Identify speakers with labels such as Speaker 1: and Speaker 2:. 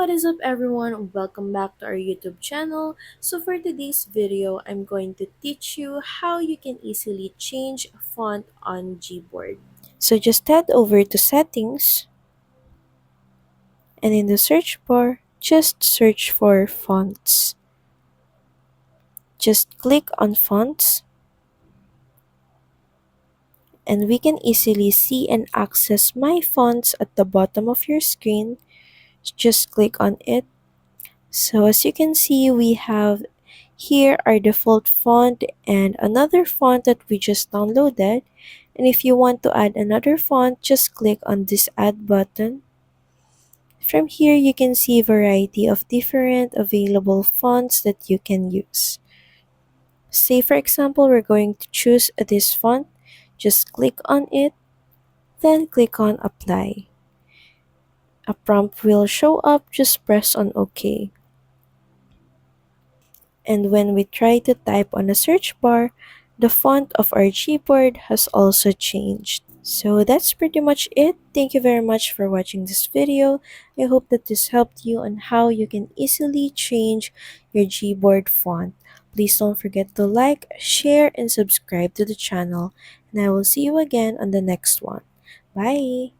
Speaker 1: what is up everyone? Welcome back to our YouTube channel. So for today's video, I'm going to teach you how you can easily change font on Gboard. So just head over to settings and in the search bar, just search for fonts. Just click on fonts and we can easily see and access my fonts at the bottom of your screen. Just click on it. So as you can see, we have here our default font and another font that we just downloaded. And if you want to add another font, just click on this add button. From here, you can see a variety of different available fonts that you can use. Say for example, we're going to choose this font. Just click on it, then click on apply. A prompt will show up, just press on OK. And when we try to type on the search bar, the font of our keyboard has also changed. So that's pretty much it. Thank you very much for watching this video. I hope that this helped you on how you can easily change your Gboard font. Please don't forget to like, share, and subscribe to the channel. And I will see you again on the next one. Bye!